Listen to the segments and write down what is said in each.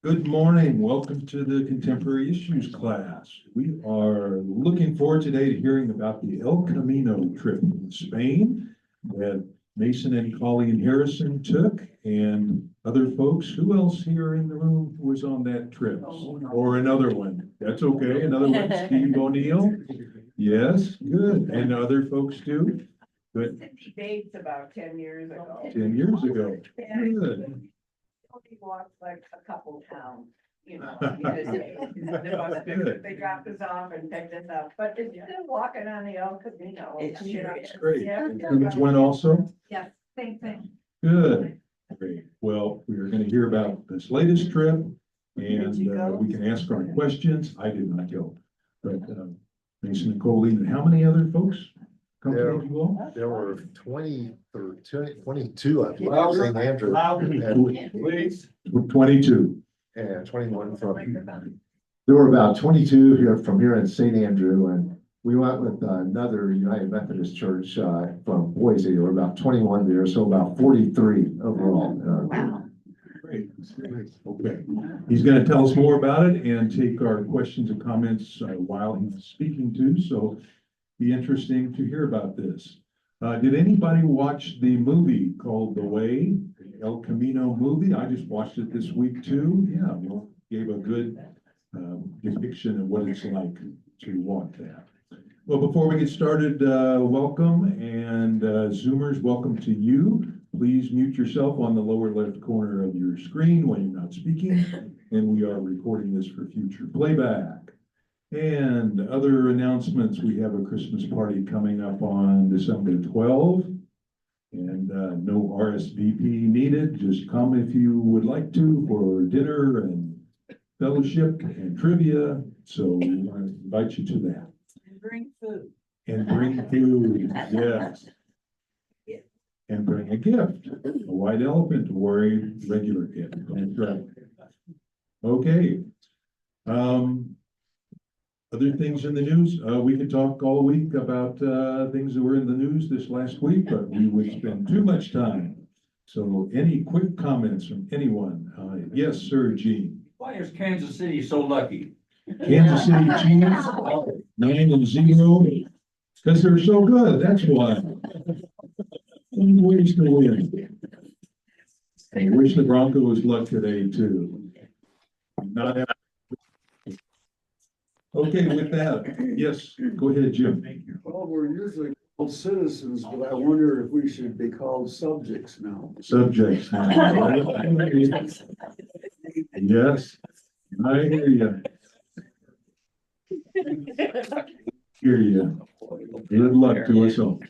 Good morning. Welcome to the Contemporary Issues class. We are looking forward today to hearing about the El Camino trip in Spain that Mason and Colleen Harrison took and other folks. Who else here in the room was on that trip? Or another one? That's okay. Another one, Steve O'Neill? Yes, good. And other folks too? Good. Dates about 10 years ago. 10 years ago. And Good. we walked like a couple towns, because they dropped us off and picked us up, but it's still walking on the El Camino. It's Great. Yeah. Which one also? Yes, same thing. Good. Great. Well, we are going to hear about this latest trip and we can ask our questions. I did not go, but Mason and Colleen, and how many other folks accompanied you all? There were 20 or 22, I believe, Louder. St. Andrew, Please. 22. and 21 from. There were about 22 here from here in St. Andrew, and we went with another United Methodist Church from Boise. There were about 21 there, so about 43 overall. Wow. Great. Okay. He's going to tell us more about it and take our questions and comments while he's speaking too. So be interesting to hear about this. Did anybody watch the movie called The Way, the El Camino movie? I just watched it this week too. Yeah, well, gave a good depiction of what it's like to walk that. Well, before we get started, welcome, and Zoomers, welcome to you. Please mute yourself on the lower left corner of your screen when you're not speaking, and we are recording this for future playback. And other announcements, we have a Christmas party coming up on December 12th, and no RSVP needed. Just come if you would like to for dinner and fellowship and trivia. So we want to invite you to that. And bring food. And bring food, yes. And bring a gift, a white elephant or a regular gift. That's right. Okay. Other things in the news, we could talk all week about things that were in the news this last week, but we would spend too much time. So any quick comments from anyone? Yes, sir, Gene. Why is Kansas City so lucky? Kansas City Chiefs, 9-0, because they're so good, that's why. Any ways to win. I wish the Broncos luck today too. Not have. Okay, with that, yes, go ahead, Jim. Well, we're usually called citizens, but I wonder if we should be called subjects now. Subjects now. Yes, I hear you. Hear you. Good luck to us all.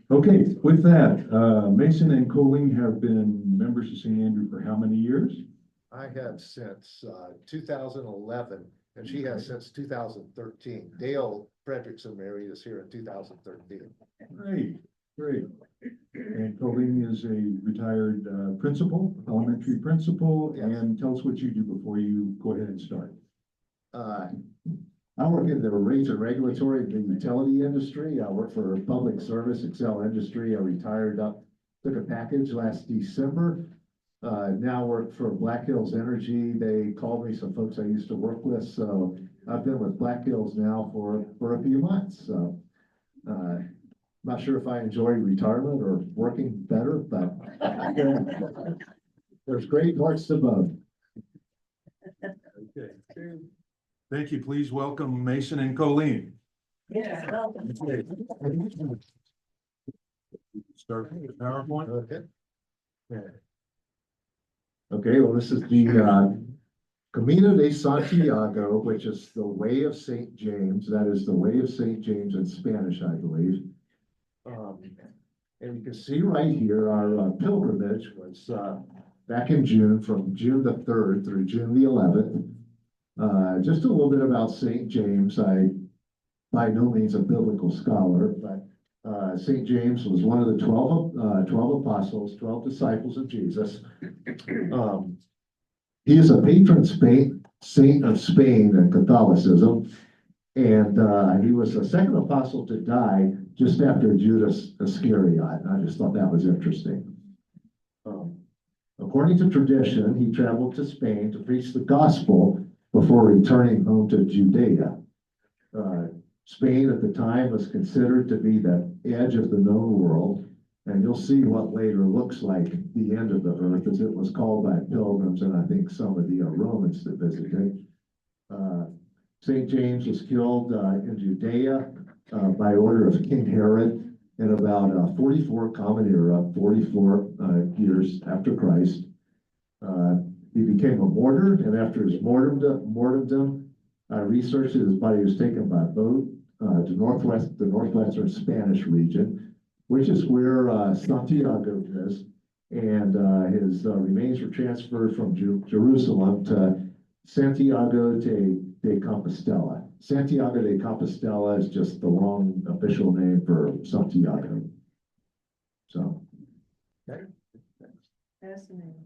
Okay, with that, Mason and Colleen have been members of St. Andrew for how many years? I have since 2011, and she has since 2013. Dale Frederickson married us here in 2013. Great, great. And Colleen is a retired principal, elementary principal, Yes. and tell us what you do before you go ahead and start. I work in the rates and regulatory, the utility industry. I work for public service, Excel Industry. I retired took a package last December. Now work for Black Hills Energy. They called me some folks I used to work with. So I've been with Black Hills now for a few months. So not sure if I enjoy retirement or working better, but there's great parts to both. Okay. Thank you. Please welcome Mason and Colleen. Yeah. Okay. Start with the PowerPoint. Okay. Okay. Okay, well, this is the Camino de Santiago, which is the Way of St. James. That is the Way of St. James in Spanish, I believe. And you can see right here, our pilgrimage was back in June, from June the 3rd through June the 11th. Just a little bit about St. James. I, by no means a biblical scholar, but St. James was one of the 12 apostles, 12 disciples of Jesus. He is a patron saint of Spain and Catholicism, and he was the second apostle to die just after Judas Iscariot. I just thought that was interesting. According to tradition, he traveled to Spain to preach the gospel before returning home to Judea. Spain at the time was considered to be the edge of the known world, and you'll see what later looks like the end of the earth, as it was called by pilgrims and I think some of the Romans that visited. St. James was killed in Judea by order of King Herod in about 44 Common Era, 44 years after Christ. He became a martyr, and after his martyrdom, research that his body was taken by boat to the northwestern Spanish region, which is where Santiago is, and his remains were transferred from Jerusalem to Santiago de Compostela. Santiago de Compostela is just the long official name for Santiago. So. Fascinating.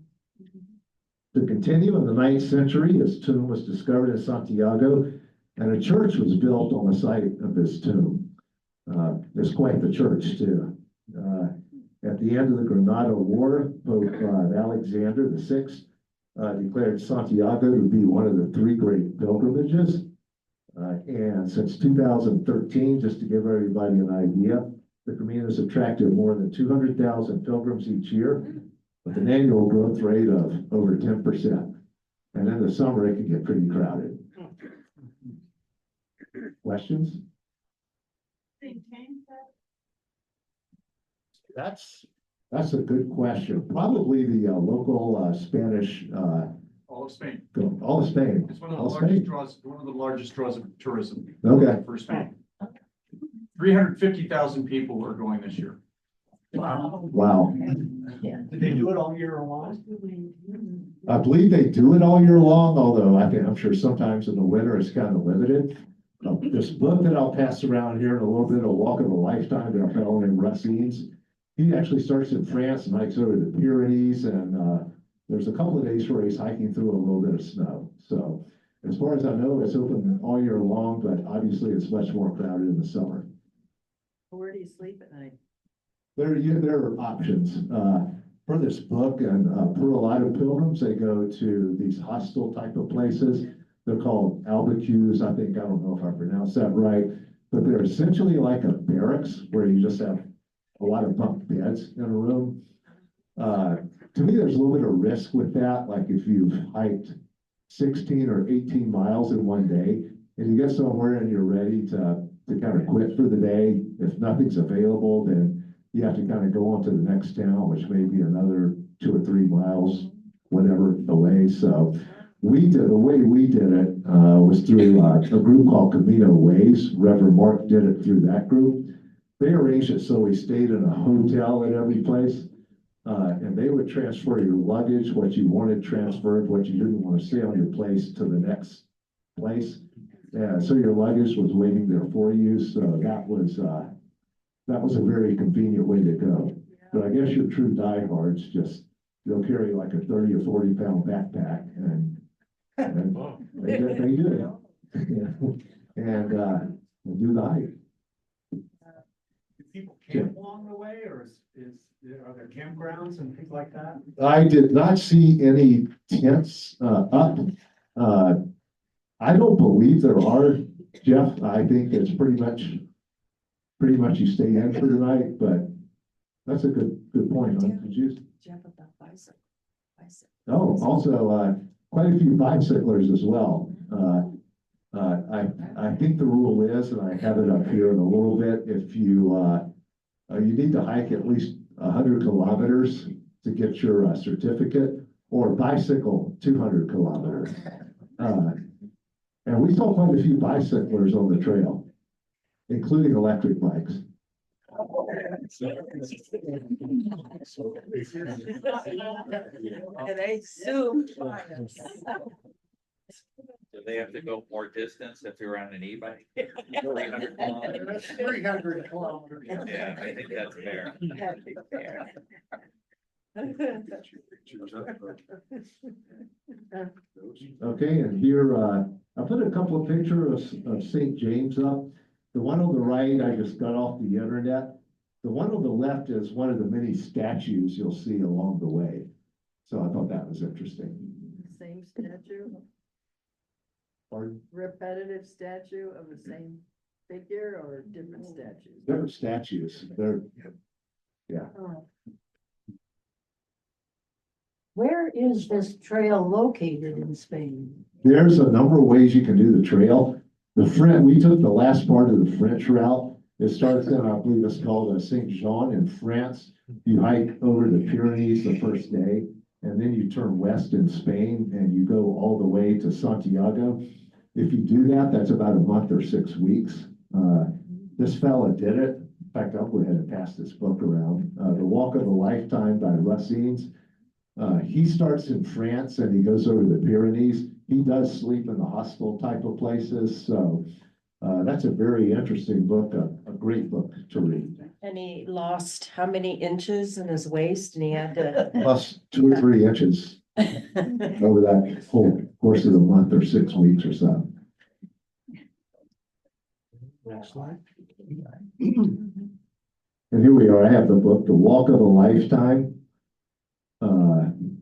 To continue, in the 9th century, his tomb was discovered in Santiago, and a church was built on the site of his tomb. It's quite the church, too. At the end of the Granada War, Pope Alexander VI declared Santiago to be one of the 3 great pilgrimages. And since 2013, just to give everybody an idea, the Camino has attracted more than 200,000 pilgrims each year, with an annual growth rate of over 10%. And in the summer, it can get pretty crowded. Questions? That's a good question. Probably the local Spanish, All of Spain. all of Spain. It's one of the All of largest Spain. draws, one of the largest draws of tourism Okay. for Spain. 350,000 people are going this year. Wow. Did they do it all year long? I believe they do it all year long, although I'm sure sometimes in the winter it's kind of limited. This book that I'll pass around here in a little bit, A Walk of a Lifetime, by a fellow named Racines. He actually starts in France and hikes over the Pyrenees, and there's a couple of days where he's hiking through a little bit of snow. So as far as I know, it's open all year long, but obviously it's much more crowded in the summer. Where do you sleep at night? There are options for this book, and for a lot of pilgrims, they go to these hostel type of places. They're called albicues. I don't know if I pronounced that right, but they're essentially like a barracks where you just have a lot of bunk beds in a room. To me, there's a little bit of risk with that. Like if you've hiked 16 or 18 miles in one day, and you get somewhere and you're ready to kind of quit for the day, if nothing's available, then you have to kind of go on to the next town, which may be another 2 or 3 miles, whatever away. So the way we did it was through a group called Camino Ways. Reverend Mark did it through that group. They arranged it so we stayed in a hotel at every place, and they would transfer your luggage, what you wanted transferred, what you didn't want to stay on your place, to the next place. So your luggage was waiting there for you. So that was a very convenient way to go. But I guess your true diehards they'll carry like a 30 or 40 pound backpack, and they do it. and do the hike. Do people camp along the way, or are there campgrounds and things like that? I did not see any tents up. I don't believe there are, Jeff. I think it's pretty much you stay in for the night, but that's a good point. Huh? Did you? Jeff, about bicycle. Oh, also quite a few bicyclers as well. I think the rule is, and I have it up here in a little bit, if you need to hike at least 100 kilometers to get your certificate, or bicycle 200 kilometers. And we saw quite a few bicyclers on the trail, including electric bikes. And they zoom. Do they have to go more distance if you're on an e-bike? 300 kilometers? 300 kilometers. Yeah, I think that's fair. Okay, and here I put a couple of pictures of St. James up. The one on the right, I just got off the internet. The one on the left is one of the many statues you'll see along the way. So I thought that was interesting. Same statue, Pardon? repetitive statue of the same figure or different statues? Different statues, they're, Oh, Where is this trail located in Spain? there's a number of ways you can do the trail. The French, we took the last part of the French route. It starts in, I believe it's called Saint Jean in France. You hike over the Pyrenees the first day, and then you turn west in Spain and you go all the way to Santiago. If you do that, that's about a month or 6 weeks. This fella did it. In fact, I'll go ahead and pass this book around. The Walk of a Lifetime by Racines. He starts in France and he goes over the Pyrenees. He does sleep in the hostel type of places. So that's a very interesting book, a great book to read. And he lost how many inches in his waist and he had to. Plus 2 or 3 inches over that whole course of the month or 6 weeks or so. Next slide. And here we are. I have the book, The Walk of a Lifetime.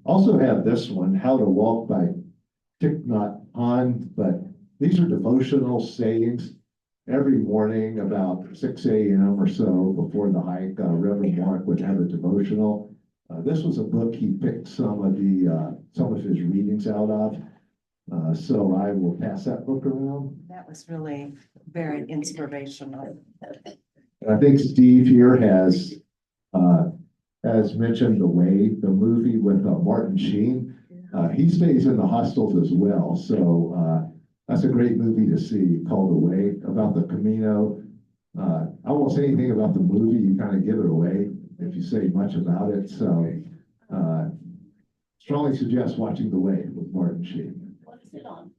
Also have this one, How to Walk by Thich Nhat Hanh, but these are devotional sayings every morning about 6 a.m. or so before the hike. Reverend Mark would have a devotional. This was a book he picked some of his readings out of. So I will pass that book around. That was really very inspirational. And I think Steve here has mentioned The Way, the movie with Martin Sheen. He stays in the hostels as well. So that's a great movie to see called The Way about the Camino. I won't say anything about the movie. You kind of give it away if you say much about it. So strongly suggest watching The Way with Martin Sheen. What's it on?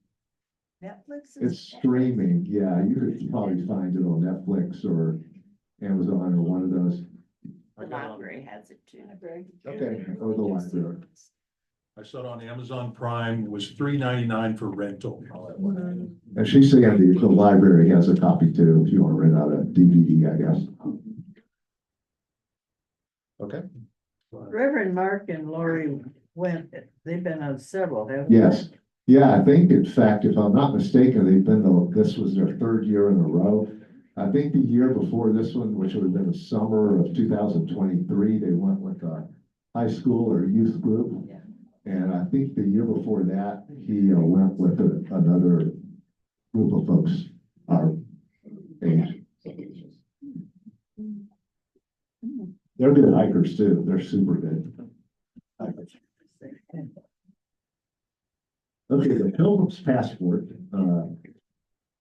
Netflix? It's streaming. Yeah, you could probably find it on Netflix or Amazon or one of those. The library has it too. Okay, or the library. I saw it on Amazon Prime, it was $3.99 for rental. And she's saying the library has a copy too, if you want to rent out a DVD, I guess. Okay. Reverend Mark and Lori went, they've been on several, haven't they? Yes. Yeah, I think in fact, if I'm not mistaken, this was their 3rd year in a row. I think the year before this one, which would have been the summer of 2023, they went with a high school or youth group. Yeah. And I think the year before that, he went with another group of folks our age. They're good hikers too. They're super good hikers. Okay, the Pilgrim's Passport,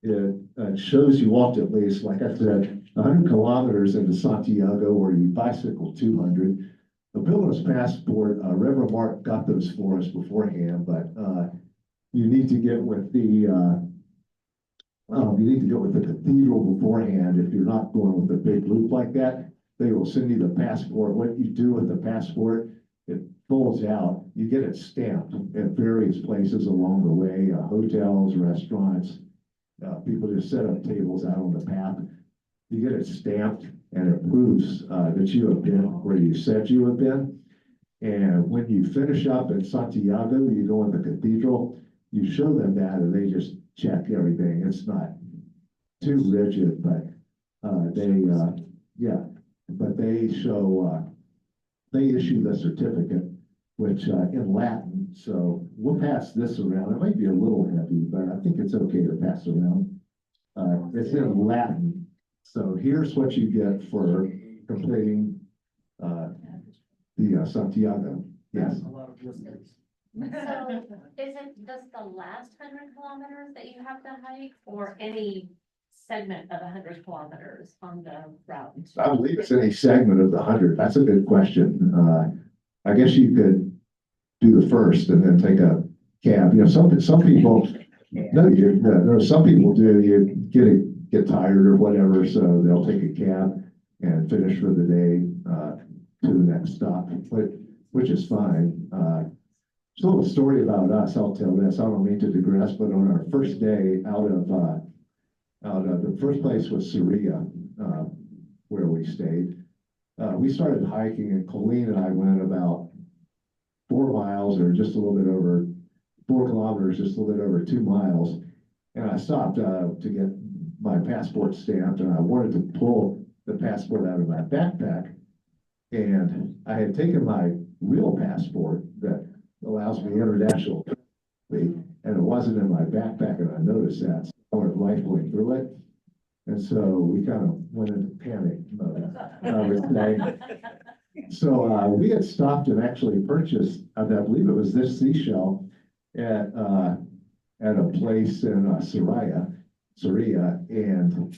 it shows you walked at least, like I said, 100 kilometers into Santiago, where you bicycle 200. The Pilgrim's Passport, Reverend Mark got those for us beforehand, but you need to get with the cathedral beforehand. If you're not going with a big loop like that, they will send you the passport. What you do with the passport, it folds out. You get it stamped at various places along the way, hotels, restaurants. People just set up tables out on the path. You get it stamped and it proves that you have been where you said you have been. And when you finish up in Santiago, you go in the cathedral, you show them that and they just check everything. It's not too rigid, but they issue the certificate, which in Latin. So we'll pass this around. It might be a little heavy, but I think it's okay to pass around. It's in Latin. So here's what you get for completing the Santiago. Yes. A lot of listeners. So is it just the last 100 kilometers that you have to hike or any segment of 100 kilometers on the route? I believe it's any segment of the 100. That's a good question. I guess you could do the first and then take a cab. You know, some people, some people do, you get tired or whatever, so they'll take a cab and finish for the day to the next stop, which is fine. Just a little story about us. I'll tell this. I don't mean to digress, but on our first day out of the first place was Syria, where we stayed. We started hiking, and Colleen and I went about 4 miles or just a little bit over 4 kilometers, just a little bit over 2 miles. And I stopped to get my passport stamped, and I wanted to pull the passport out of my backpack. And I had taken my real passport that allows me international, and it wasn't in my backpack, and I noticed that. So I went rifling through it. And so we kind of went into panic mode, I would say. So we had stopped and actually purchased, I believe it was this seashell at a place in Saria, and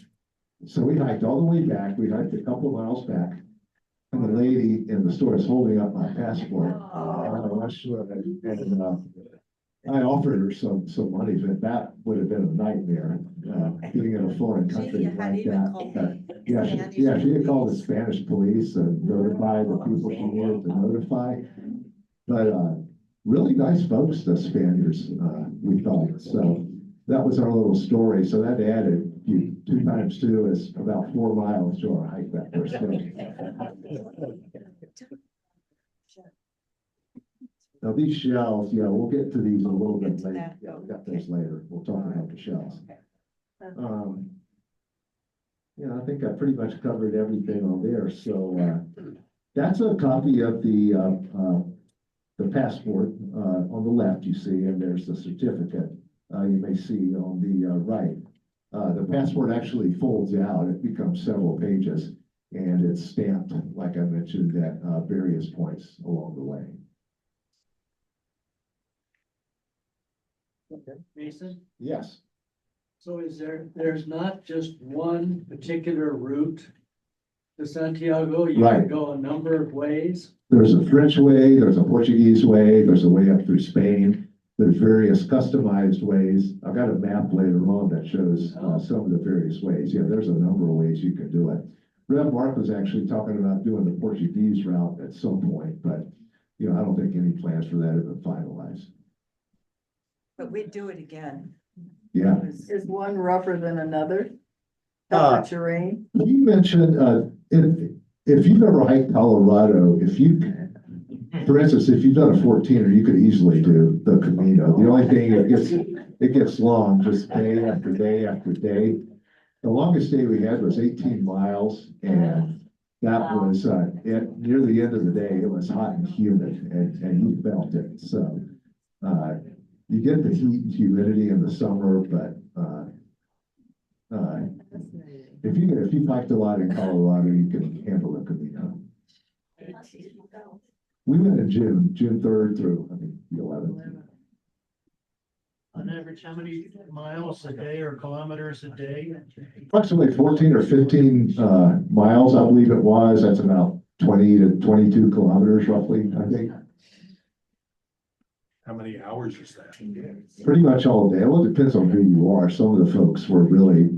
so we hiked all the way back. We hiked a couple of miles back, and the lady in the store is holding up my passport. And I offered her some money, but that would have been a nightmare, being in a foreign country like that. Yeah, she had called the Spanish police and notified the people she needed to notify. But really nice folks, the Spaniards, we thought. So that was our little story. So that added 2 times 2 is about 4 miles to our hike that first day. Now these shells, yeah, we'll get to these a little bit later. Yeah, we got those later. We'll talk about the shells. Yeah, I think I pretty much covered everything on there. So that's a copy of the passport on the left, you see, and there's the certificate you may see on the right. The passport actually folds out. It becomes several pages, and it's stamped, like I mentioned, at various points along the way. Okay. Mason, Yes. so there's not just one particular route to Santiago? You Right. can go a number of ways? There's a French way, there's a Portuguese way, there's a way up through Spain. There's various customized ways. I've got a map later on that shows some of the various ways. Yeah, there's a number of ways you can do it. Rev Mark was actually talking about doing the Portuguese route at some point, but I don't think any plans for that have been finalized. But we'd do it again. Yeah. Is one rougher than another? Tougher terrain? You mentioned, if you've ever hiked Colorado, for instance, if you've done a 14er, you could easily do the Camino. The only thing, it gets long, just day after day after day. The longest day we had was 18 miles, and that was, near the end of the day, it was hot and humid, and you felt it. So, you get the heat and humidity in the summer, but, if you hiked a lot in Colorado, you can handle the Camino. We went in June 3rd through, the 11th. On average, how many miles a day or kilometers a day? Approximately 14 or 15 miles, I believe it was. That's about 20 to 22 kilometers roughly, I think. How many hours is that? Pretty much all day. Well, it depends on who you are. Some of the folks were really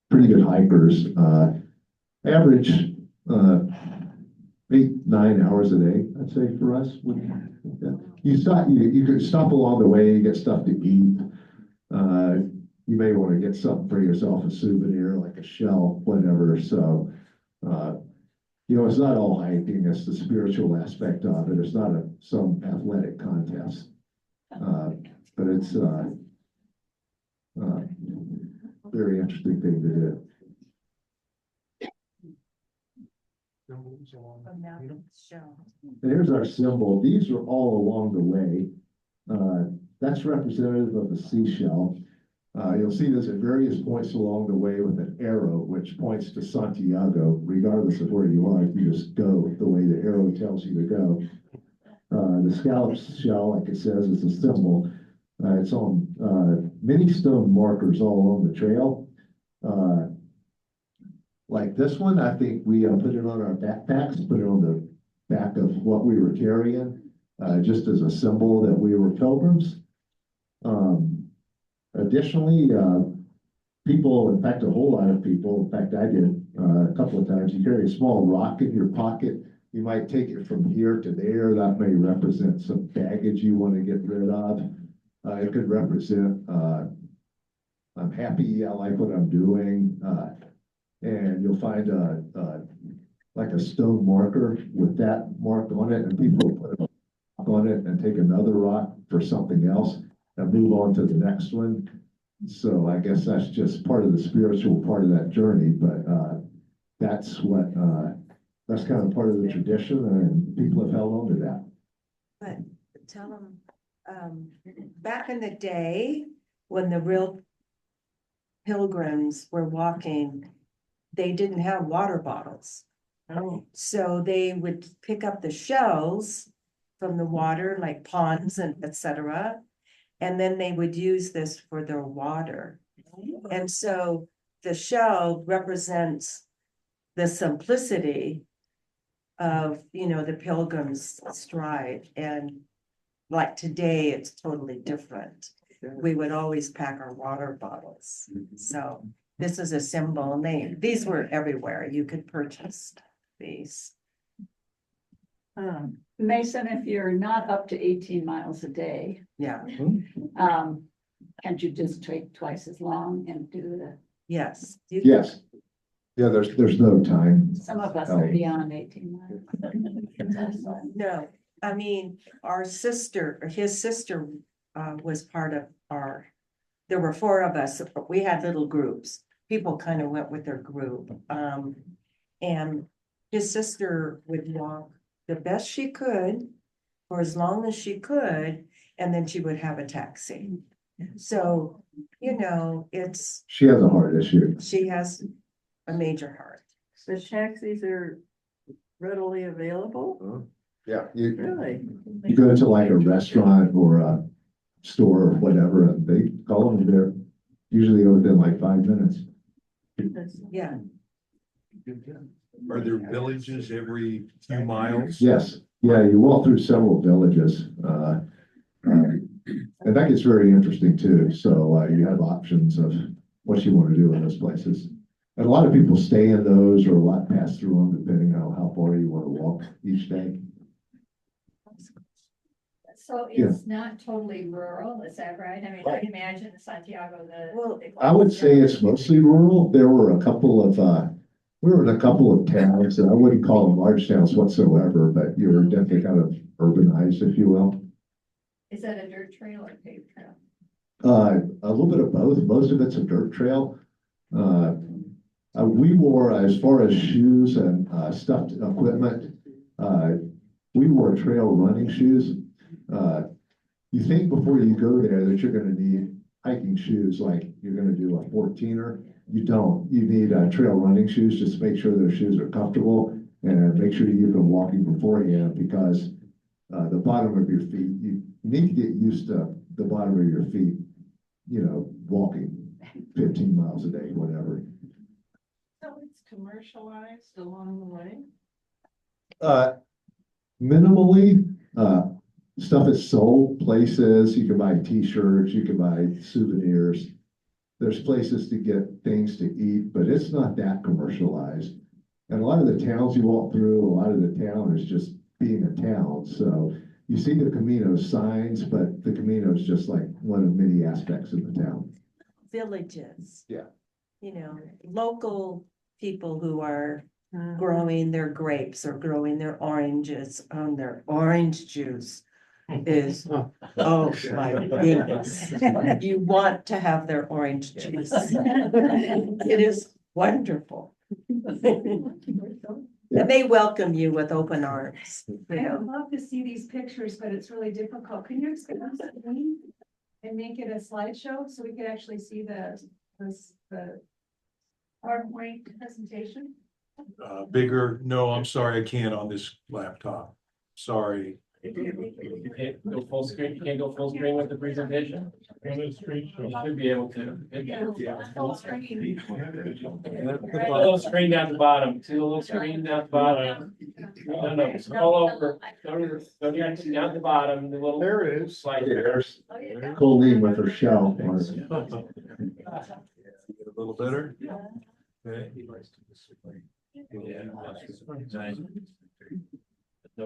pretty good hikers. Average 8-9 hours a day, I'd say for us. You could stop along the way, you get stuff to eat. You may want to get something for yourself, a souvenir like a shell, whatever. So, it's not all hiking, it's the spiritual aspect of it. It's not some athletic contest. But it's very interesting thing to do. And here's our symbol. These are all along the way. That's representative of the seashell. You'll see this at various points along the way with an arrow, which points to Santiago, regardless of where you are. You just go the way the arrow tells you to go. The scallop shell, like it says, is a symbol. It's on many stone markers all along the trail. Like this one, I think we put it on our backpacks, put it on the back of what we were carrying, just as a symbol that we were pilgrims. Additionally, people, in fact, a whole lot of people, in fact, I did a couple of times, you carry a small rock in your pocket. You might take it from here to there. That may represent some baggage you want to get rid of. It could represent, I'm happy, I like what I'm doing. And you'll find like a stone marker with that mark on it, and people put it on on it and take another rock for something else and move on to the next one. So I guess that's just part of the spiritual part of that journey, but, that's what, that's kind of part of the tradition, and people have held on to that. But tell them, back in the day, when the real pilgrims were walking, they didn't have water bottles. Oh, So they would pick up the shells from the water, like ponds and etc. And then they would use this for their water. And so the shell represents the simplicity of, the pilgrim's stride. And like today, it's totally different. We would always pack our water bottles. So this is a symbol, and these were everywhere. You could purchase these. Mason, if you're not up to 18 miles a day, Yeah, can't you just take twice as long and do the, yes. Yes. Yeah, there's no time. some of us are beyond 18 miles. No, I mean, his sister was part of there were 4 of us, but we had little groups. People kind of went with their group. And his sister would walk the best she could for as long as she could, and then she would have a taxi. So, She has a heart issue. she has a major heart. the taxis are readily available? Yeah. Really? You go to like a restaurant or a store or whatever, and they call them there, usually within like 5 minutes. Yeah, Are there villages every few miles? Yes, yeah, you walk through several villages, and that gets very interesting too. So, you have options of what you want to do in those places. And a lot of people stay in those, or a lot pass through them, depending on how far you want to walk each day. So it's not totally rural, is that right? I mean, I imagine Santiago, Well, I would say it's mostly rural. There were a couple of, we were in a couple of towns, and I wouldn't call them large towns whatsoever, but you were definitely kind of urbanized, if you will. Is that a dirt trail or paved trail? A little bit of both. Most of it's a dirt trail. We wore, as far as shoes and stuffed equipment, we wore trail running shoes. You think before you go there that you're going to need hiking shoes, like you're going to do a 14er. You don't. You need trail running shoes. Just make sure those shoes are comfortable, and make sure you've been walking beforehand, because the bottom of your feet, you need to get used to the bottom of your feet, walking 15 miles a day, whatever. So it's commercialized along the way? Minimally, stuff is sold places. You can buy t-shirts, you can buy souvenirs. There's places to get things to eat, but it's not that commercialized. And a lot of the towns you walk through, a lot of the town is just being a town. So you see the Camino signs, but the Camino is just like one of many aspects of the town. villages. Yeah. Local people who are growing their grapes or growing their oranges, their orange juice is, oh my goodness. You want to have their orange juice. It is wonderful. And they welcome you with open arms. I would love to see these pictures, but it's really difficult. Can you expand on screen and make it a slideshow so we could actually see the PowerPoint presentation? Bigger? No, I'm sorry, I can't on this laptop. Sorry. You can't go full screen, you can't go full screen with the presentation? You should be able to. Full screen. A little screen down the bottom, see the little screen down the bottom? No, scroll over, go down the bottom, the little. There it is. Slide. There's Colleen with her shell. A little better? Okay.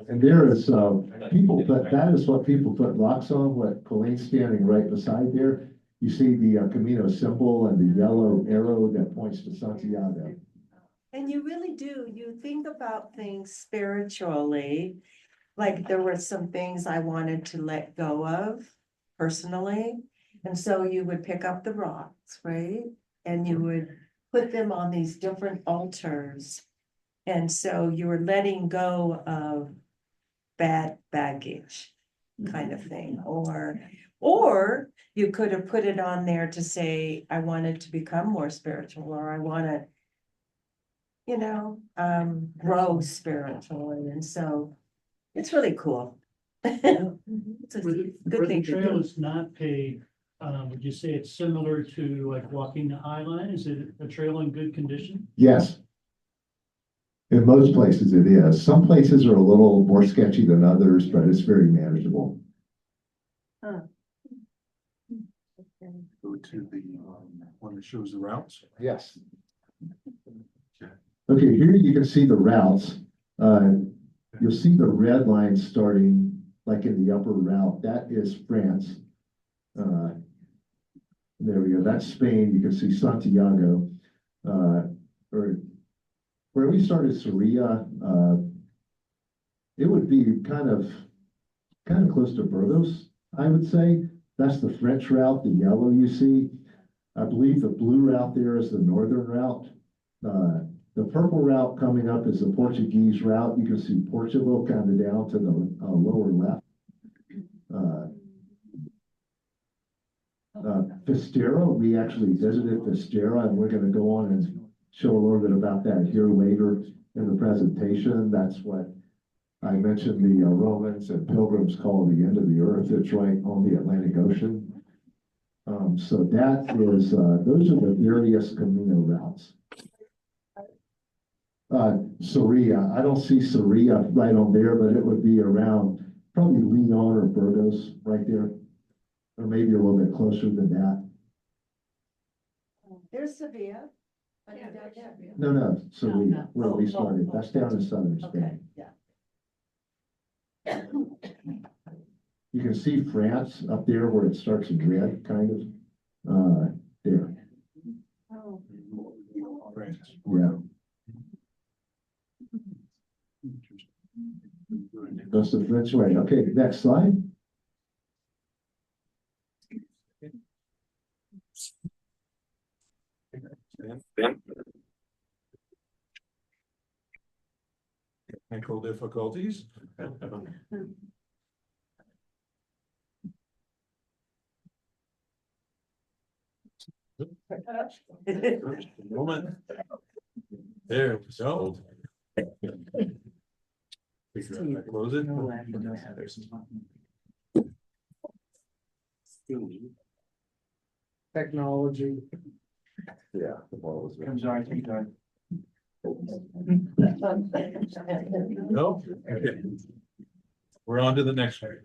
And there is, that is what people put locks on, what Colleen's standing right beside there. You see the Camino symbol and the yellow arrow that points to Santiago. And you really do, you think about things spiritually. like there were some things I wanted to let go of personally. And so you would pick up the rocks, right? And you would put them on these different altars. And so you were letting go of bad baggage kind of thing, or you could have put it on there to say, I wanted to become more spiritual, or I want to, grow spiritually. And so it's really cool. It's a Where the good thing to trail do. is not paved, would you say it's similar to like walking the High Line? Is it a trail in good condition? Yes. In most places it is. Some places are a little more sketchy than others, but it's very manageable. Go to the one that shows the routes. Yes. Okay, here you can see the routes. You'll see the red line starting like in the upper route. That is France. There we go. That's Spain. You can see Santiago. Or where we started Soria, it would be kind of close to Burgos, I would say. That's the French route, the yellow you see. I believe the blue route there is the northern route. The purple route coming up is the Portuguese route. You can see Portugal kind of down to the lower left. Fistera, we actually visited Fistera, and we're going to go on and show a little bit about that here later in the presentation. That's what I mentioned, the Romans and Pilgrims call the end of the earth. It's right on the Atlantic Ocean. So that is, those are the various Camino routes. Soria, I don't see Soria right on there, but it would be around probably Leon or Burgos right there, or maybe a little bit closer than that. There's Sevilla. No, Soria, where we Oh, started. oh, That's down in southern Okay, Spain. yeah. You can see France up there where it starts in red, kind of, there, Oh. France. yeah. That's the French way. Okay, next slide. Technical difficulties. First moment. There we go. Figure out how to close it. Technology. Yeah, the ball was there. I'm sorry, take time. No? Okay. We're on to the next one.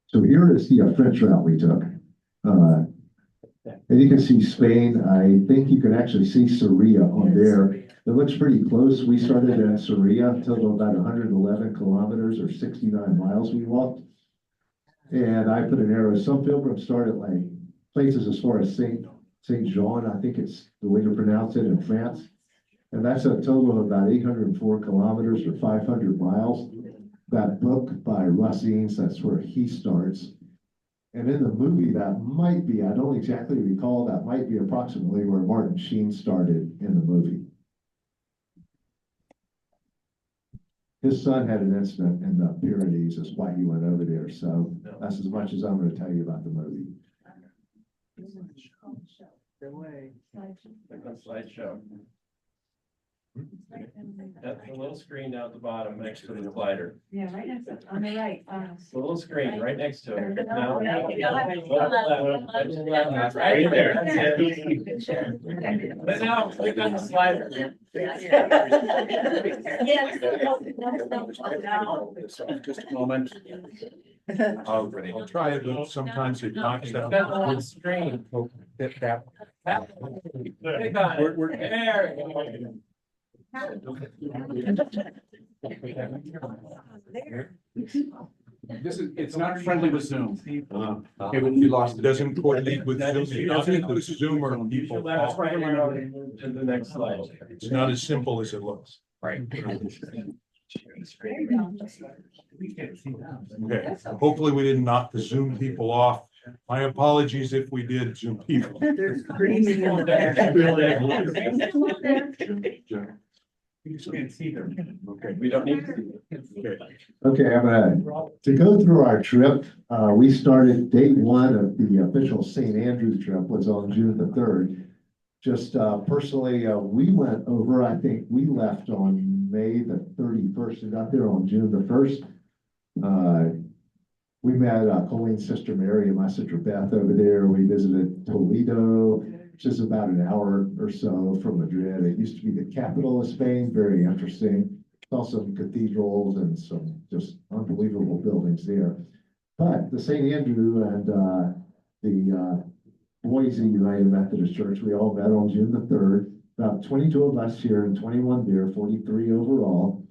So here is the French route we took. And you can see Spain. I think you can actually see Soria on there. It looks pretty close. We started in Soria, total about 111 kilometers or 69 miles we walked. And I put an arrow. Some pilgrims start at like places as far as Saint Jean, I think it's the way to pronounce it, in France. And that's a total of about 804 kilometers or 500 miles. That book by Russ Eanes, that's where he starts. And in the movie, that might be, I don't exactly recall, that might be approximately where Martin Sheen started in the movie. His son had an incident in the Pyrenees, that's why he went over there. So that's as much as I'm going to tell you about the movie. Slideshow. That's the little screen down at the bottom next to the slider. Yeah, right next to, on the right. The little screen right next to it. No. Right Right there. That's it. But now click on the slider. Just a moment. I'll try it, but sometimes it knocks out. That little screen. Hit that. Click on it. There. There. It's not friendly with Zoom. Okay, but you lost. It doesn't coordinate with Zoom. It doesn't include Zoom or people. That's right, to the next slide. It's not as simple as it looks. Right. Okay, hopefully we didn't knock the Zoom people off. My apologies if we did, Zoom people. They're screaming in the back. You just can't see them. Okay. We don't need to. Okay. Okay, to go through our trip, we started day one of the official St. Andrews trip was on June the 3rd. Just personally, we went over, I think we left on May the 31st and got there on June the 1st. We met Colleen's sister Mary and my sister Beth over there. We visited Toledo, which is about an hour or so from Madrid. It used to be the capital of Spain, very interesting. Saw some cathedrals and some just unbelievable buildings there. But the St. Andrew and the Boise United Methodist Church, we all met on June the 3rd. About 22 of us here and 21 there, 43 overall.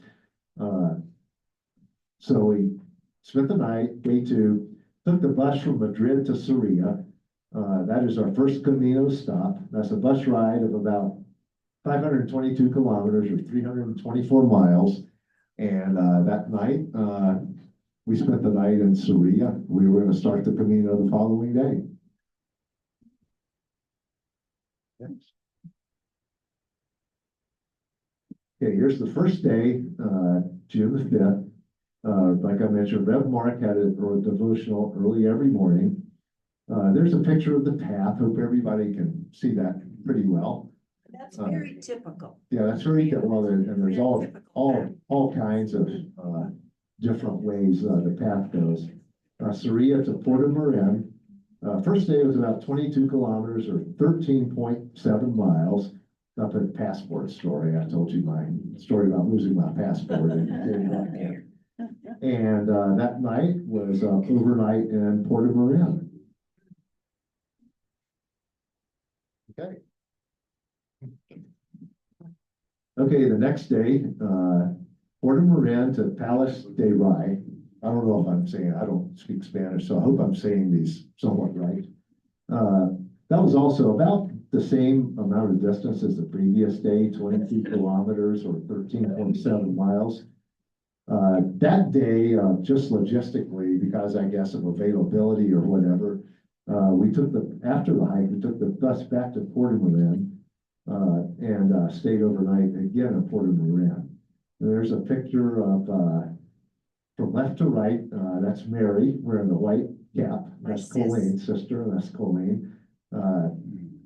So we spent the night, day two, took the bus from Madrid to Sarria. That is our first Camino stop. That's a bus ride of about 522 kilometers or 324 miles. And that night, we spent the night in Sarria. We were going to start the Camino the following day. Okay, here's the first day, June the 5th. Like I mentioned, Rev Mark had a devotional early every morning. There's a picture of the path. Hope everybody can see that pretty well. That's very typical. Yeah, that's very good. Well, and there's all kinds of different ways the path goes. Sarria to Porto Marin. First day was about 22 kilometers or 13.7 miles. Up at Passport story. I told you my story about losing my passport. And that night was overnight in Porto Marin. Okay. Okay, the next day, Porto Marin to Palos de Rey. I don't know if I'm saying, I don't speak Spanish, so I hope I'm saying these somewhat right. That was also about the same amount of distance as the previous day, 22 kilometers or 13.7 miles. That day, just logistically, because I guess of availability or whatever, after the hike, we took the bus back to Porto Marin and stayed overnight again in Porto Marin. And there's a picture of, from left to right, that's Mary wearing the white cap. That's Colleen's sister, and that's Colleen.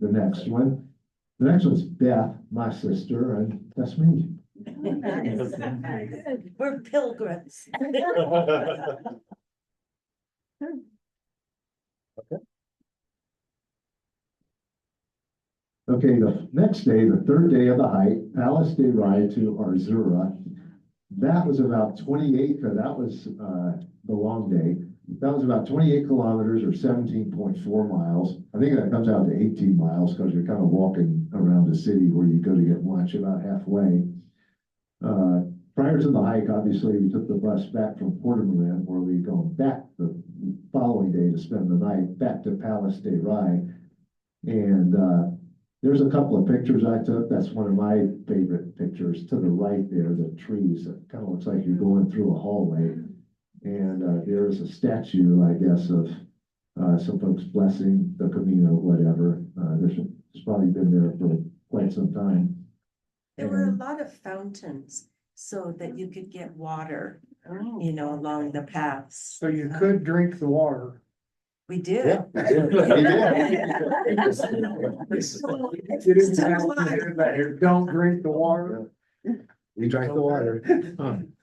The next one's Beth, my sister, and that's me. We're pilgrims. Okay, the next day, the third day of the hike, Palos de Rey to Arzura. That was about 28, that was the long day. That was about 28 kilometers or 17.4 miles. I think that comes out to 18 miles because you're kind of walking around the city where you go to get lunch about halfway. Prior to the hike, obviously, we took the bus back from Porto Marin, where we go back the following day to spend the night back to Palos de Rey. And there's a couple of pictures I took. That's one of my favorite pictures. To the right there, the trees. It kind of looks like you're going through a hallway. And there is a statue, I guess, of some folks blessing the Camino, whatever. It's probably been there for quite some time. There were a lot of fountains so that you could get water, along the paths. So you could drink the water. We did. You didn't have to hear that here, don't drink the water. We drank the water.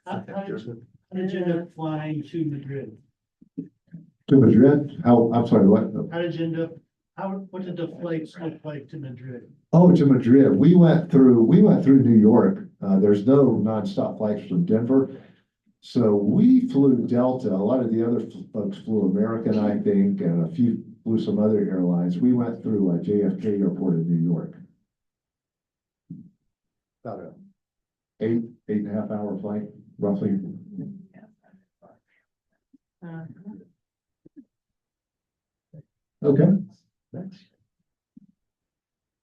How did you end up flying to Madrid? To Madrid? I'm sorry, what? How did you end up, what did the flights look like to Madrid? Oh, to Madrid. We went through New York. There's no nonstop flights from Denver. So we flew Delta. A lot of the other folks flew American, I think, and a few flew some other airlines. We went through JFK Airport in New York. About a 8.5 hour flight, roughly. Okay.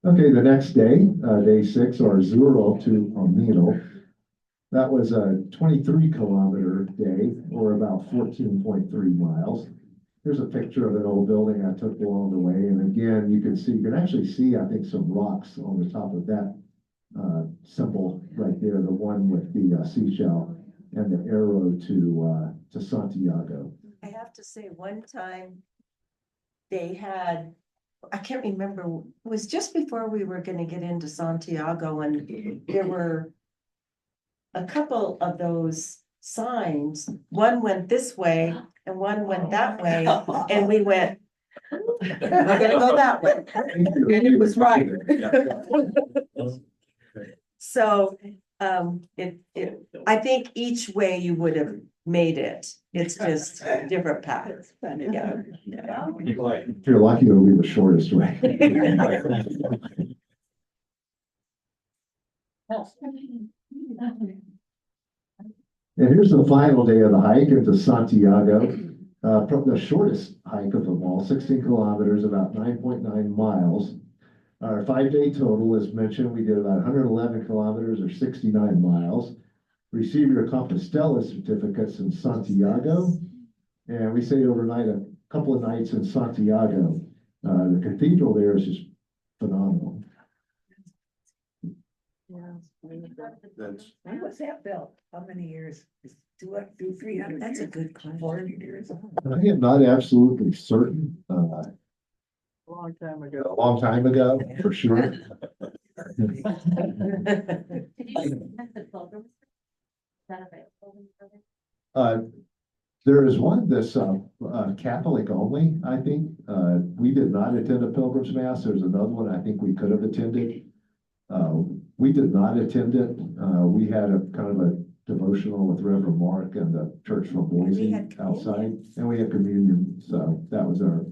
Okay, the next day, day 6, or zero to Camino. That was a 23-kilometer day, or about 14.3 miles. Here's a picture of an old building I took along the way, and again, you can actually see, I think, some rocks on the top of that symbol right there, the one with the seashell and the arrow to Santiago. I have to say, one time they had, I can't remember, it was just before we were gonna get into Santiago, and there were a couple of those signs. One went this way and one went that way, and we went, we're gonna go that way. And it was right. So, I think each way you would have made it. It's just different paths. Yeah. If you're lucky, it'll be the shortest way. And here's the final day of the hike into Santiago. The shortest hike of them all, 16 kilometers, about 9.9 miles. Our 5-day total, as mentioned, we did about 111 kilometers or 69 miles. Received your Compostela certificates in Santiago. And we stayed overnight a couple of nights in Santiago. The cathedral there is just phenomenal. That's, When was that built? How many years? Do 300? That's a good question. 400 years. I am not absolutely certain. Long time ago. A long time ago, for sure. Did you attend the pilgrim? Is that available? There is one that's Catholic only, I think. We did not attend a pilgrim's mass. There's another one I think we could have attended. We did not attend it. We had a kind of a devotional with Reverend Mark and the church from Boise outside, and we had communion. So that was our.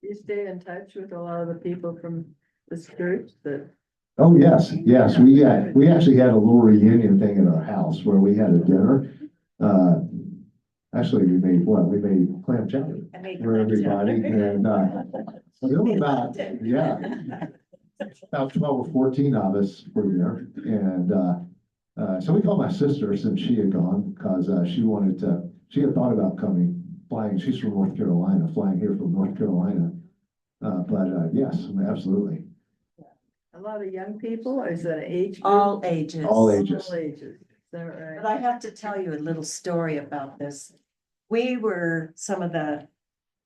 You stay in touch with a lot of the people from this church that. Oh, yes, yes. We actually had a little reunion thing at our house where we had a dinner. Actually, we made clam chowder for everybody, and there were about 12 or 14 of us were there, and so we called my sister since she had gone because she had thought about flying. She's from North Carolina, flying here from North Carolina. But yes, absolutely. A lot of young people, or is that age? group? All ages. All ages. All ages. Is that right? But I have to tell you a little story about this. We were some of the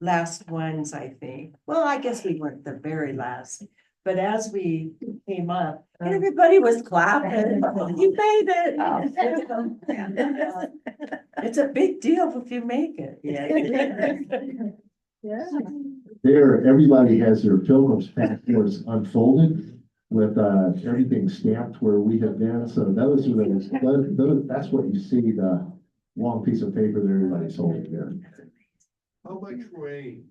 last ones, I think. Well, I guess we weren't the very last. But as we came up, everybody was clapping. You made it. It's a big deal if you make it. Yeah. There, everybody has their pilgrim's passports unfolded with everything stamped where we have been. So those that's what you see, the long piece of paper that everybody's holding there. how much rain?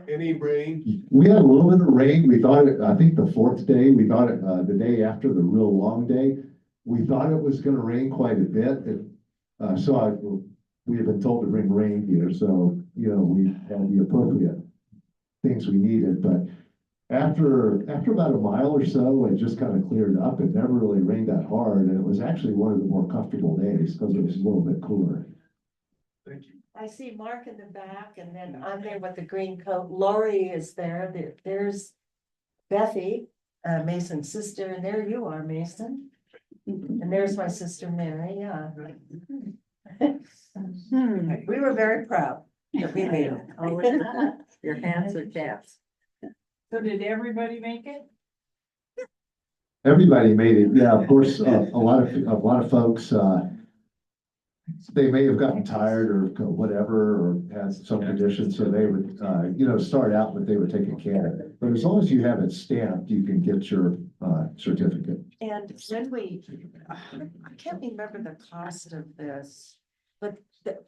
Any rain? We had a little bit of rain. We thought I think the fourth day, we thought the day after the real long day, we thought it was going to rain quite a bit. We had been told to bring rain gear, so we had the appropriate things we needed. But after about a mile or so, it just kind of cleared up. It never really rained that hard, and it was actually one of the more comfortable days because it was a little bit cooler. Thank you. I see Mark in the back, and then I'm there with the green coat. Lori is there. There's Bethy, Mason's sister, and there you are, Mason. And there's my sister Mary, yeah. We were very proud that we made it. Your hands are taps. So did everybody make it? Everybody made it. Yeah, of course, a lot of folks, they may have gotten tired or whatever, or had some conditions, so they would, start out, but they would take a can. But as long as you have it stamped, you can get your certificate. And when I can't remember the cost of this, but the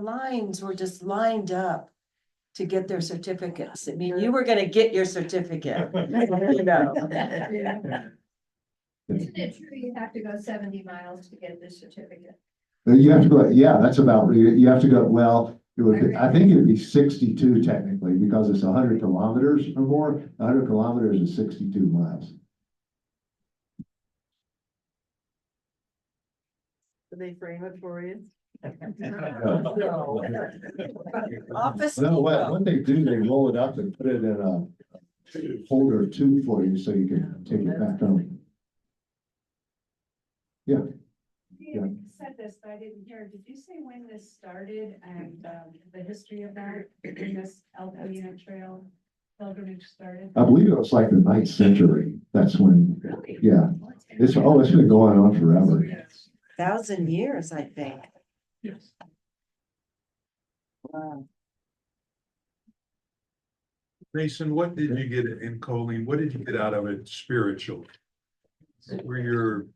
lines were just lined up to get their certificates. I mean, you were gonna get your certificate. Isn't it true you have to go 70 miles to get this certificate? You have to go, yeah, that's about, you have to go, well, it would be, I think it'd be 62 technically, because it's 100 kilometers or more. 100 kilometers is 62 miles. Do they frame it for you? Office. No, what they do, they roll it up and put it in a holder tube for you so you can take it back home. Yeah. You said this, but I didn't hear. Did you say when this started and the history of that, when this El Camino Trail pilgrimage started? I believe it was like the 9th century. That's when, yeah. It's been going on forever. 1,000 years, I think. Yes. Wow. Mason, what did you get in Colleen? What did you get out of it spiritual? What were your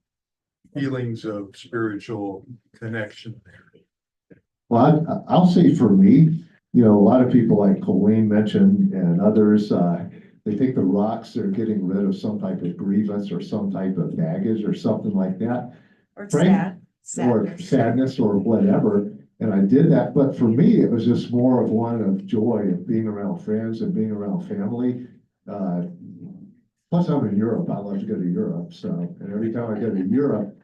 feelings of spiritual connection there? Well, I'll say for me, a lot of people like Colleen mentioned and others, they think the rocks are getting rid of some type of grievance or some type of baggage or something like that. Or Sadness or whatever. And I did that, but for me, it was just more of one of joy of being around friends and being around family. Plus I'm in Europe. I love to go to Europe. So, and every time I go to Europe,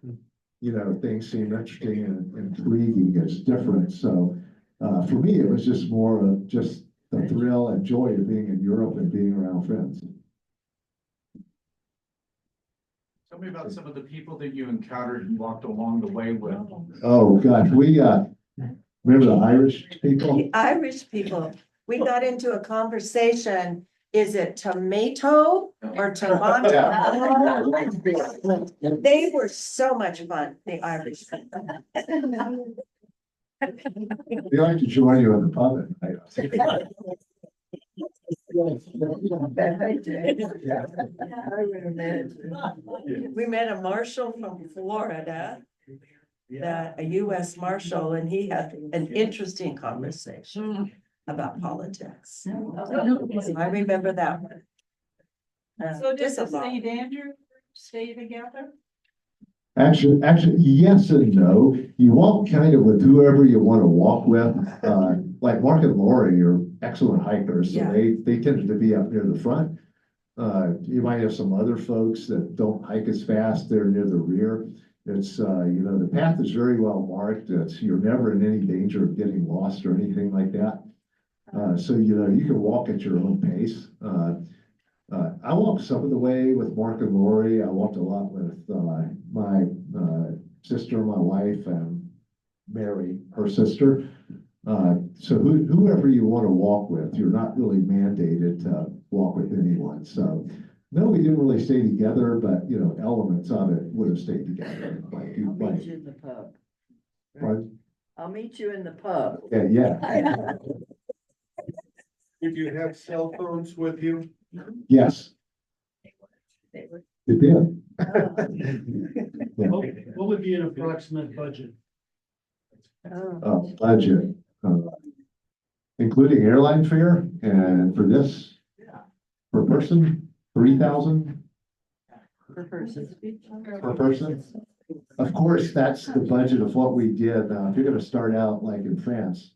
things seem interesting and intriguing. It's different. So, for me, it was just more of just the thrill and joy of being in Europe and being around friends. Tell me about some of the people that you encountered and walked along the way with. Oh, gosh, we, remember the Irish people? The Irish people, we got into a conversation, is it tomato or tomato? They were so much fun, the Irish. They like to join you in the pub at night. We met a marshal from Florida, a US Marshal, and he had an interesting conversation about politics. I remember that one. So does Just a the lot. St. Andrew stay together? Actually, yes and no. You walk kind of with whoever you want to walk with. Like Mark and Lori are excellent hikers, so Yeah. they tended to be up near the front. You might have some other folks that don't hike as fast. They're near the rear. It's, the path is very well marked. You're never in any danger of getting lost or anything like that. So, you can walk at your own pace. I walked some of the way with Mark and Lori. I walked a lot with my sister, my wife, and Mary, her sister. So whoever you want to walk with, you're not really mandated to walk with anyone. So no, we didn't really stay together, but elements of it would have stayed together. I'll meet you in the pub. Pardon? I'll meet you in the pub. Yeah. Did you have cell phones with you? Yes. It did. What would be an approximate budget? Budget, including airline fare, and for this, per person, 3,000 Per person. per person. Of course, that's the budget of what we did. If you're gonna start out like in France,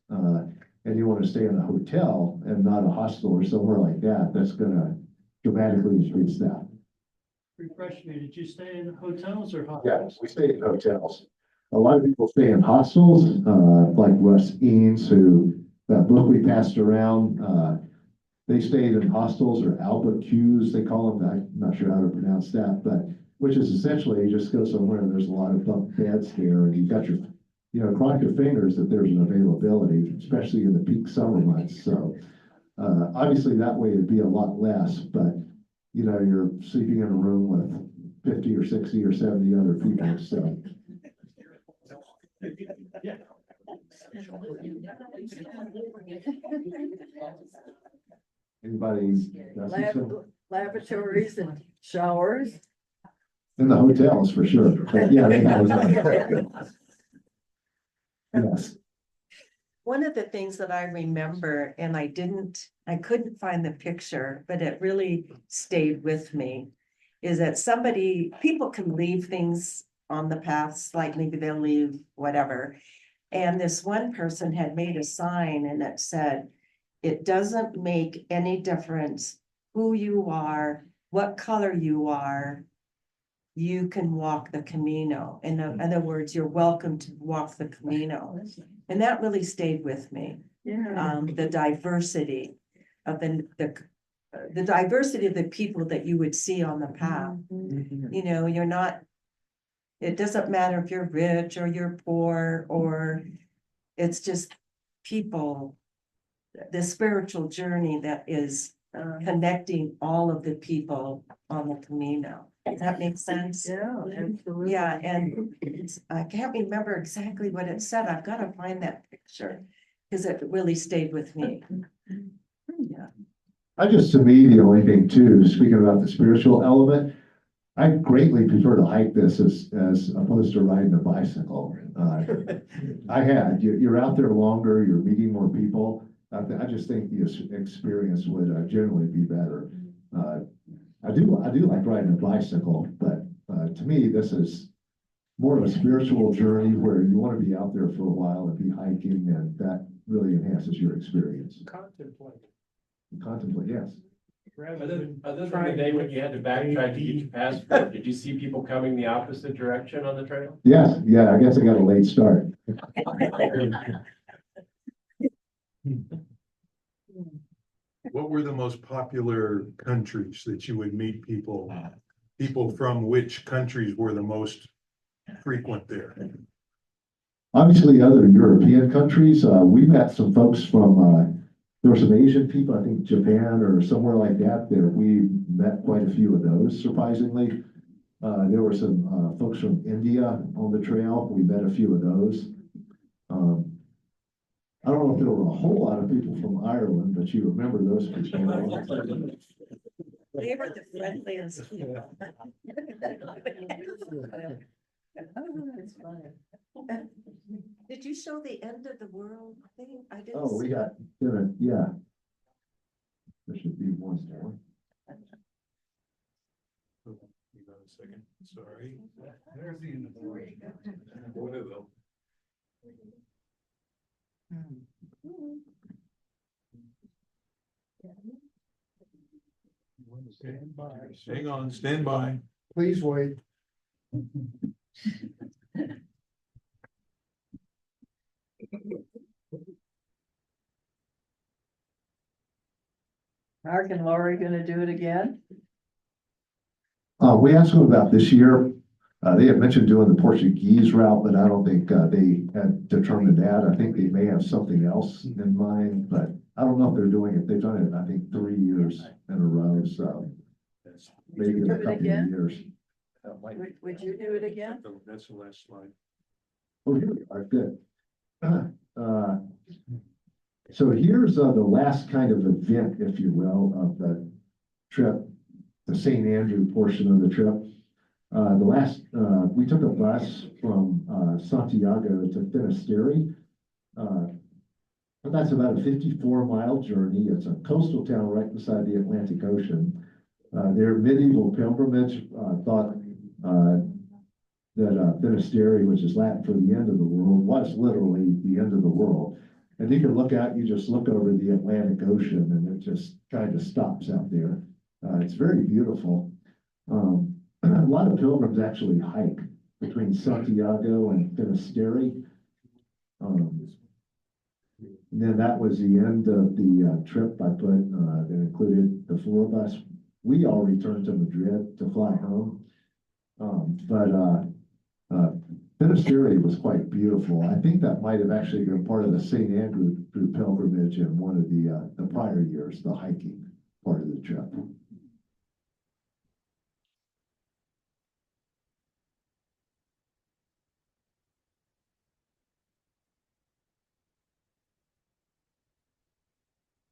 and you wanna stay in a hotel and not a hostel or somewhere like that, that's gonna dramatically increase that. Refresh me, did you stay in hotels or hostels? Yes, we stay in hotels. A lot of people stay in hostels, like Russ Eanes, that book we passed around, they stayed in hostels or albergues, they call them. I'm not sure how to pronounce that, but which is essentially you just go somewhere and there's a lot of bunk beds there and you've got your, cross your fingers that there's an availability, especially in the peak summer months. So, obviously that way it'd be a lot less, but you're sleeping in a room with 50 or 60 or 70 other people, so. Anybody? Lavatories and showers. In the hotels for sure, but yeah, they have. Yes. One of the things that I remember, and I couldn't find the picture, but it really stayed with me, is that people can leave things on the paths, like maybe they'll leave, whatever. And this one person had made a sign and it said, it doesn't make any difference who you are, what color you are. You can walk the Camino. In other words, you're welcome to walk the Camino. And that really stayed with me. Yeah. The diversity of the diversity of the people that you would see on the path. You know, you're not, it doesn't matter if you're rich or you're poor, or it's just people, the spiritual journey that is connecting all of the people on the Camino. Does that make sense? Yeah, absolutely. Yeah, and I can't remember exactly what it said. I've got to find that picture because it really stayed with me. Yeah. I just, to me, the only thing too, speaking about the spiritual element, I greatly prefer to hike this as opposed to riding a bicycle. You're out there longer, you're meeting more people. I just think the experience would generally be better. I do like riding a bicycle, but to me, this is more of a spiritual journey where you want to be out there for a while and be hiking, and that really enhances your experience. Contemplate. Contemplate, yes. Other than the day when you had to backtrack to get your passport, did you see people coming the opposite direction on the trail? Yes, yeah, I guess I got a late start. What were the most popular countries that you would meet people? People from which countries were the most frequent there? Obviously, other European countries, we met some folks from, there were some Asian people, I think Japan or somewhere like that, there. We met quite a few of those, surprisingly. There were some folks from India on the trail. We met a few of those. I don't know if there were a whole lot of people from Ireland, but you remember those people. They were the friendliest people. It's funny. Did you show the end of the world thing? I didn't. Oh, we see got, yeah. There should be one more. Hang on a second, sorry. There's the end of the world. One of them. Stand by. Hang on, stand by. Please wait. Mark and Lori gonna do it again? We asked them about this year. They had mentioned doing the Portuguese route, but I don't think they had determined that. I think they may have something else in mind, but I don't know if they're doing it. They've done it, I think, 3 years in a row, so maybe in a couple of years. Would you do it again? That's the last slide. Oh, here we are, good. So here's the last kind of event, if you will, of the trip, the St. Andrew portion of the trip. We took a bus from Santiago to Finisterre. And that's about a 54-mile journey. It's a coastal town right beside the Atlantic Ocean. Their medieval pilgrimage thought that Finisterre, which is Latin for the end of the world, was literally the end of the world. And you can look out, you just look over the Atlantic Ocean and it just kind of stops out there. It's very beautiful. A lot of pilgrims actually hike between Santiago and Finisterre. And then that was the end of the trip I put, that included the 4 of us. We all returned to Madrid to fly home. Finisterre was quite beautiful. I think that might have actually been part of the St. Andrew pilgrimage in one of the prior years, the hiking part of the trip.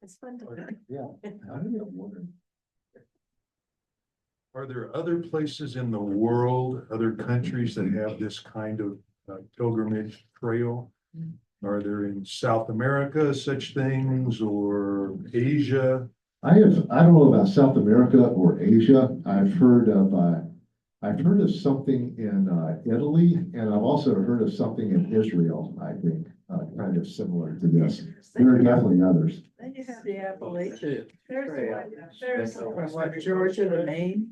It's fun to. Yeah. I don't know. Are there other places in the world, other countries that have this kind of pilgrimage trail? Are there in South America such things, or Asia? I don't know about South America or Asia. I've heard of I've heard of something in Italy, and I've also heard of something in Israel, I think, kind of similar to this. There are definitely others. Then you have the Appalachian There's Trail. one, there's. From what, Georgia to Maine?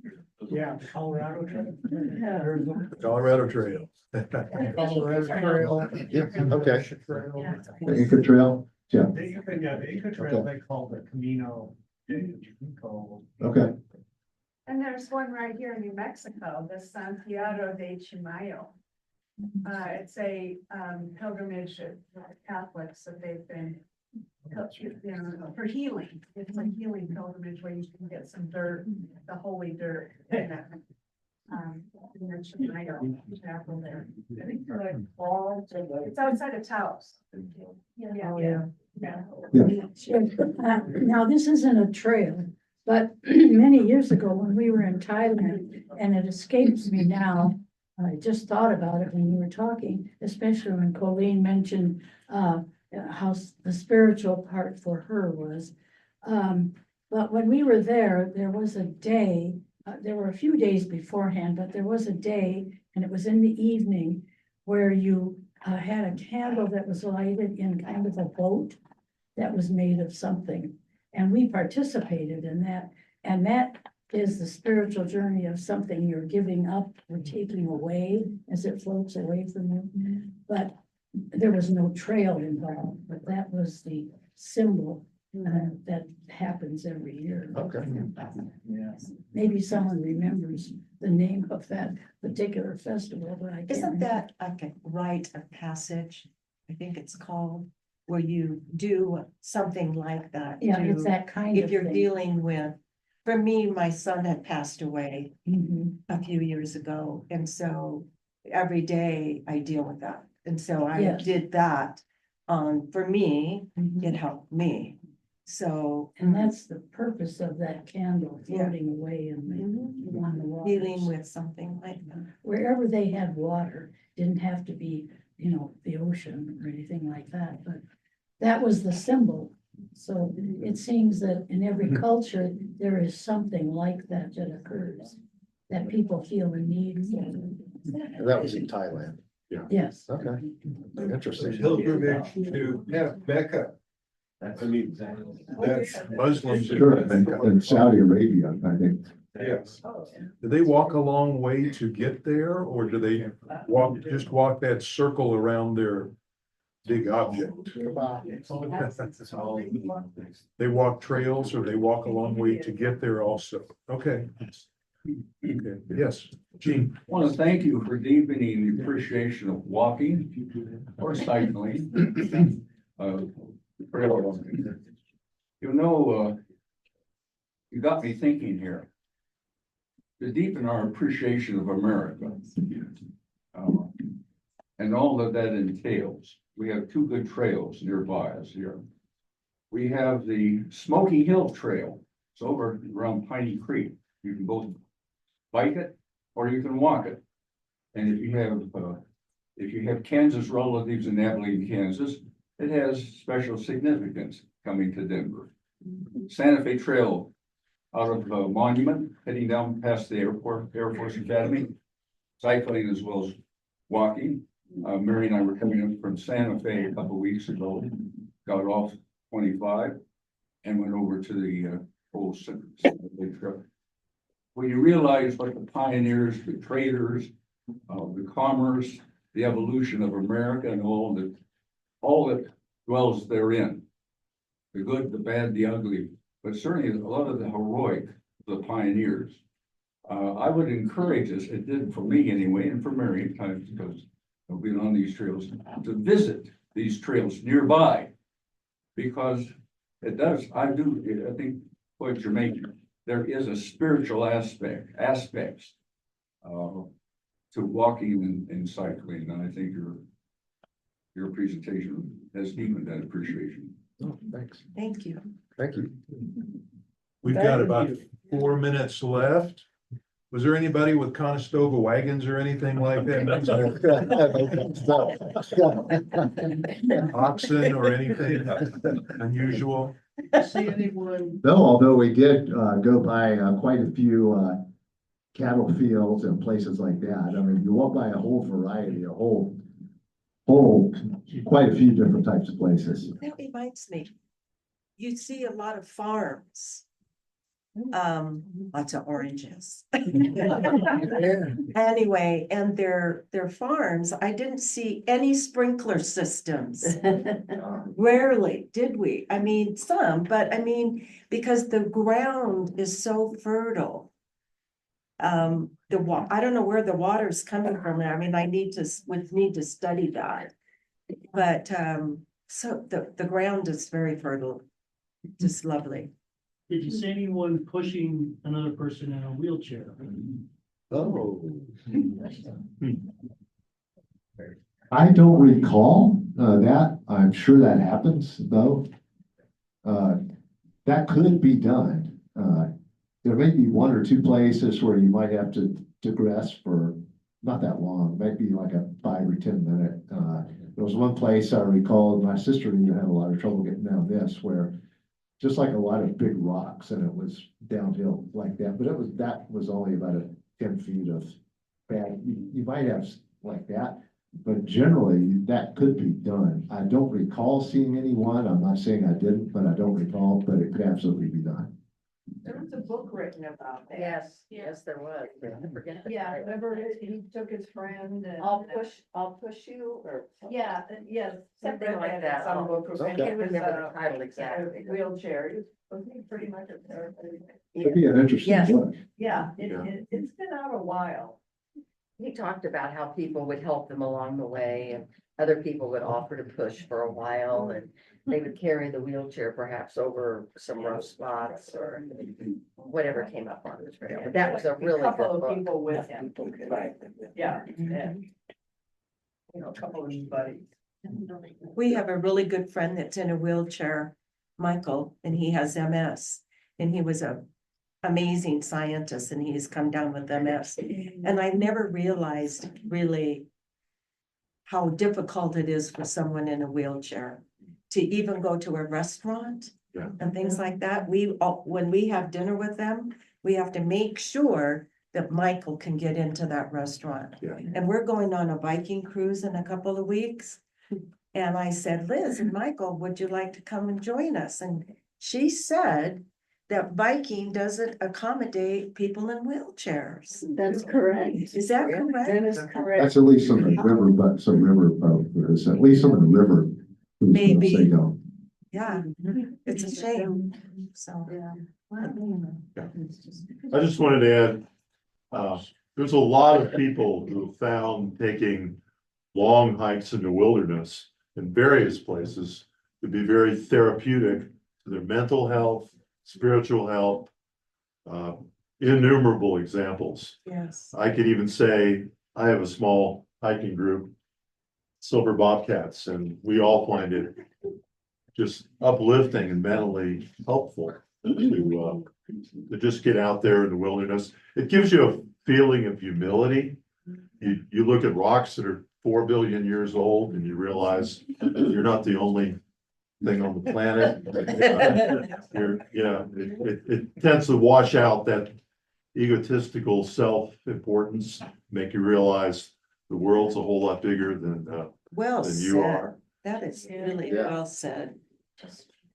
Yeah, Colorado. Yeah. Colorado Trail. Colorado Trail. Yeah, okay. Yeah. The Inca Trail, yeah, The Inca Trail, they call the Camino. okay. And there's one right here in New Mexico, the Santiago de Chimayo. It's a pilgrimage of Catholics that they've been, you know, for healing. It's a healing pilgrimage where you can get some dirt, the holy dirt. In the Chimayo chapel there. I think they're like all, it's outside of Taos. Yeah. Oh, yeah. Now, this isn't a trail, but many years ago when we were in Thailand, and it escapes me now, I just thought about it when you were talking, especially when Colleen mentioned how the spiritual part for her was. But when we were there, there was a day, there were a few days beforehand, but there was a day, and it was in the evening, where you had a candle that was lighted in kind of a boat that was made of something. And we participated in that. And that is the spiritual journey of something you're giving up or taking away as it floats away from you. But there was no trail involved, but that was the symbol that happens every year. Okay. Maybe someone remembers the name of that particular festival, but I can't. Isn't remember. that like a rite of passage? I think it's called, where you do something like that. Yeah, to- it's that kind of If you're thing. dealing with, for me, my son had passed away Mhm. a few years ago, and so every day I deal with that. And so I Yes. did that. For me, Mhm. it helped me. So And that's the purpose of that candle Yeah. floating away in the, on the water. dealing with something like that. Wherever they had water, didn't have to be, you know, the ocean or anything like that, but that was the symbol. So it seems that in every culture, there is something like that that occurs, that people feel a need for. That was in Thailand. Yes. Okay, interesting. Pilgrimage to Mecca. I mean, that's Muslims. Sure, in Saudi Arabia, I think. yes. Do they walk a long way to get there, or do they just walk that circle around their big object? They walk trails, or they walk a long way to get there also? Okay. Okay, yes, Gene. I want to thank you for deepening the appreciation of walking or cycling. Trail walking. You know, you got me thinking here. To deepen our appreciation of America. And all that that entails. We have two good trails nearby us here. We have the Smoky Hill Trail. It's over around Piney Creek. You can both bike it or you can walk it. And if you have Kansas relatives in Abilene, Kansas, it has special significance coming to Denver. Santa Fe Trail out of Monument, heading down past the airport, Air Force Academy, cycling as well as walking. Mary and I were coming up from Santa Fe a couple of weeks ago, got off 25 and went over to the old Santa Fe Trail. When you realize what the pioneers, the traders, the commerce, the evolution of America and all that dwells therein. The good, the bad, the ugly, but certainly a lot of the heroic, the pioneers. I would encourage us, it did for me anyway, and for Mary at times, because I've been on these trails, to visit these trails nearby. Because it does, I think what you're making, there is a spiritual aspects to walking and cycling, and I think your presentation has deepened that appreciation. Oh, thanks. Thank you. Thank you. We've got about 4 minutes left. Was there anybody with Conestoga wagons or anything like that? Oxen or anything unusual? See anyone? No, although we did go by quite a few cattle fields and places like that. I mean, you walk by a whole variety, quite a few different types of places. That reminds me, you see a lot of farms. Lots of oranges. Anyway, and their farms, I didn't see any sprinkler systems. Rarely did we. I mean, some, but I mean, because the ground is so fertile. I don't know where the water's coming from there. I mean, would need to study that. But, so the ground is very fertile, just lovely. Did you see anyone pushing another person in a wheelchair? Oh. I don't recall that. I'm sure that happens though. That could be done. There may be one or two places where you might have to digress for not that long, maybe like a 5 or 10 minute. There was one place I recall, my sister even had a lot of trouble getting down this, where just like a lot of big rocks, and it was downhill like that, but that was only about 10 feet of bad. You might have like that, but generally that could be done. I don't recall seeing anyone. I'm not saying I didn't, but I don't recall, but it could absolutely be done. There was a book written about that. Yes, there was. I forget the Yeah, title. remember he took his friend and. I'll push you or. Yeah, yeah. Something like that. Some book, and he was, Remember the title exactly. a wheelchair, was he pretty much a therapist? It'd be an interesting Yes. book. Yeah, it's been out a while. He talked about how people would help them along the way and other people would offer to push for a while and they would carry the wheelchair perhaps over some rough spots or whatever came up on the trail. But that was a really good Couple of book. people with him. Yeah, and. You know, a couple of his buddies. We have a really good friend that's in a wheelchair, Michael, and he has MS. And he was a amazing scientist and he's come down with MS. And I never realized really how difficult it is for someone in a wheelchair to even go to a restaurant and things like that. When we have dinner with them, we have to make sure that Michael can get into that restaurant. And we're going on a biking cruise in a couple of weeks. And I said, Liz and Michael, would you like to come and join us? And she said that biking doesn't accommodate people in wheelchairs. That's correct. Is that correct? That is correct. That's at least some of the river, but some river, there's at least some of the river. Maybe. They don't. Yeah, it's a shame. So, Yeah. I just wanted to add, there's a lot of people who found taking long hikes in the wilderness in various places to be very therapeutic to their mental health, spiritual health, innumerable examples. yes. I could even say, I have a small hiking group, Silver Bobcats, and we all find it just uplifting and mentally helpful to just get out there in the wilderness. It gives you a feeling of humility. You look at rocks that are 4 billion years old and you realize you're not the only thing on the planet. It tends to wash out that egotistical self-importance, make you realize the world's a whole lot bigger than Well you said. are. That is really well said.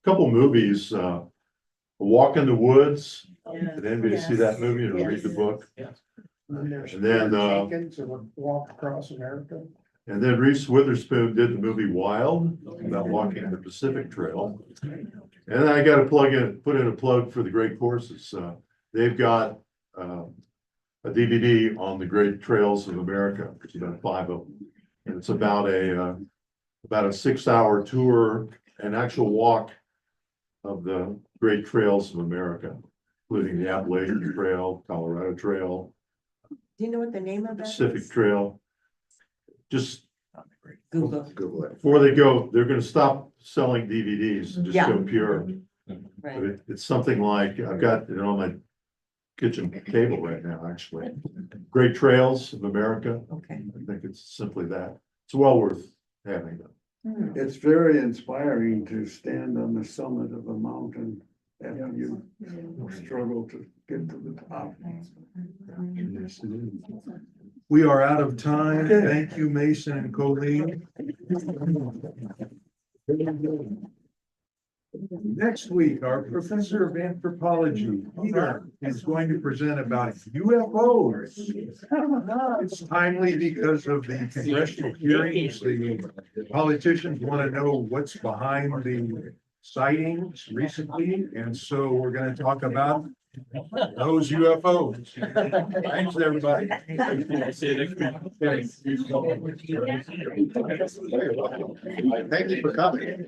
Couple movies, A Walk in the Woods. Yeah. Did anybody see that movie or read the book? And then, Walk across America. and then Reese Witherspoon did the movie Wild about walking the Pacific Trail. And I got to put in a plug for the Great Courses. They've got a DVD on the Great Trails of America. There's about 5 of them. And it's about a 6-hour tour, an actual walk of the Great Trails of America, including the Appalachian Trail, Colorado Trail, Do you know what the name of that Pacific is? Trail. Just Google. before they go, they're gonna stop selling DVDs and just Yeah. go pure. Right. But it's something like, I've got it on my kitchen table right now, actually. Great Trails of America. Okay. I think it's simply that. It's well worth having them. It's very inspiring to stand on the summit of a mountain after you struggle to get to the top. We are out of time. Thank you, Mason and Colleen. Next week, our professor of anthropology, Peter, is going to present about UFOs. It's timely because of the congressional hearings. The politicians want to know what's behind the sightings recently, and so we're going to talk about those UFOs. Thanks, everybody. Thank you for coming.